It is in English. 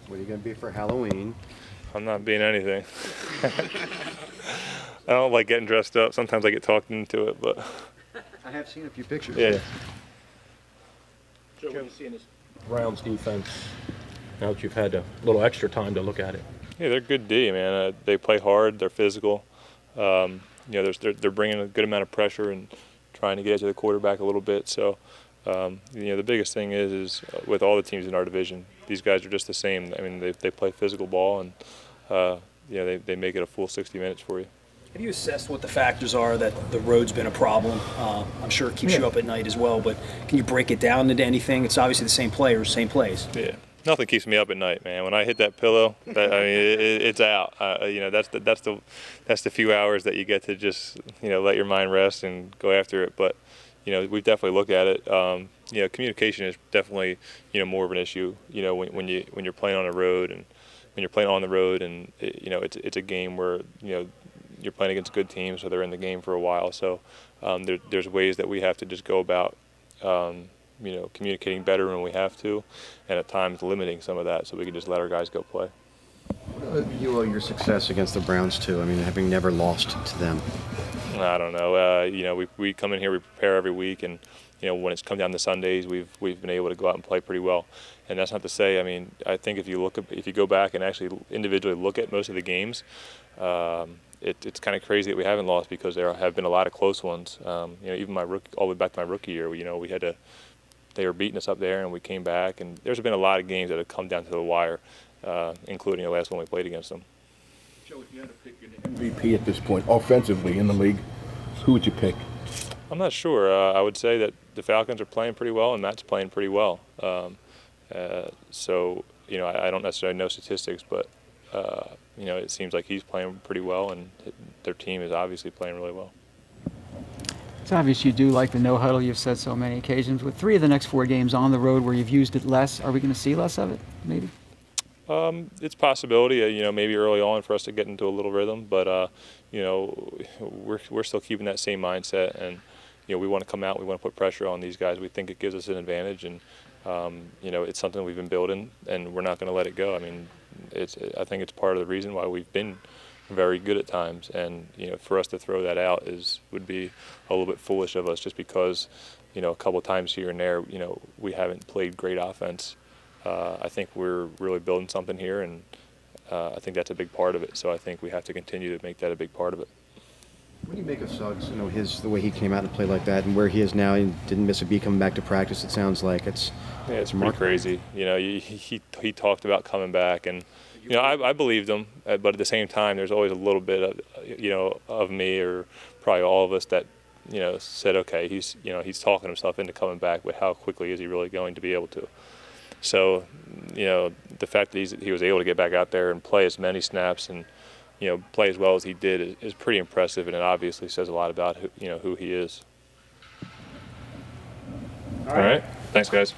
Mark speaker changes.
Speaker 1: What are you going to be for Halloween?
Speaker 2: I'm not being anything. I don't like getting dressed up. Sometimes I get talked into it, but.
Speaker 1: I have seen a few pictures.
Speaker 2: Yeah.
Speaker 3: Joe, what do you see in this Browns defense now that you've had a little extra time to look at it?
Speaker 2: Yeah, they're good D, man. They play hard. They're physical. They're bringing a good amount of pressure and trying to get it to the quarterback a little bit. So, the biggest thing is with all the teams in our division, these guys are just the same. I mean, they play physical ball, and they make it a full 60 minutes for you.
Speaker 4: Have you assessed what the factors are that the road's been a problem? I'm sure it keeps you up at night as well, but can you break it down into anything? It's obviously the same players, same plays.
Speaker 2: Yeah, nothing keeps me up at night, man. When I hit that pillow, it's out. That's the few hours that you get to just let your mind rest and go after it. But we definitely look at it. Communication is definitely more of an issue. When you're playing on the road and when you're playing on the road and it's a game where you're playing against good teams, so they're in the game for a while. So there's ways that we have to just go about, communicating better when we have to, and at times limiting some of that so we can just let our guys go play.
Speaker 1: You owe your success against the Browns too. I mean, having never lost to them.
Speaker 2: I don't know. We come in here, we prepare every week, and when it's come down to Sundays, we've been able to go out and play pretty well. And that's not to say. I mean, I think if you go back and actually individually look at most of the games, it's kind of crazy that we haven't lost because there have been a lot of close ones. Even all the way back to my rookie year, they were beating us up there, and we came back. And there's been a lot of games that have come down to the wire, including the last one we played against them.
Speaker 5: Joe, if you had to pick an MVP at this point, offensively in the league, who would you pick?
Speaker 2: I'm not sure. I would say that the Falcons are playing pretty well, and Matt's playing pretty well. So I don't necessarily know statistics, but it seems like he's playing pretty well, and their team is obviously playing really well.
Speaker 6: It's obvious you do like the no huddle. You've said so many occasions. With 3 of the next 4 games on the road where you've used it less, are we going to see less of it? Maybe.
Speaker 2: It's a possibility. Maybe early on for us to get into a little rhythm, but we're still keeping that same mindset, and we want to come out. We want to put pressure on these guys. We think it gives us an advantage, and it's something we've been building, and we're not going to let it go. I mean, I think it's part of the reason why we've been very good at times, and for us to throw that out would be a little bit foolish of us, just because a couple of times here and there we haven't played great offense. I think we're really building something here, and I think that's a big part of it. So I think we have to continue to make that a big part of it.
Speaker 1: What do you make of Suggs? The way he came out and played like that, and where he is now. He didn't miss a beat coming back to practice. It sounds like it's
Speaker 2: pretty crazy. He talked about coming back, and I believed him, but at the same time, there's always a little bit of of me, or probably all of us, that said, okay, he's talking himself into coming back, but how quickly is he really going to be able to? So, the fact that he was able to get back out there and play as many snaps and, play as well as he did is pretty impressive, and it obviously says a lot about who he is. All right. Thanks, guys.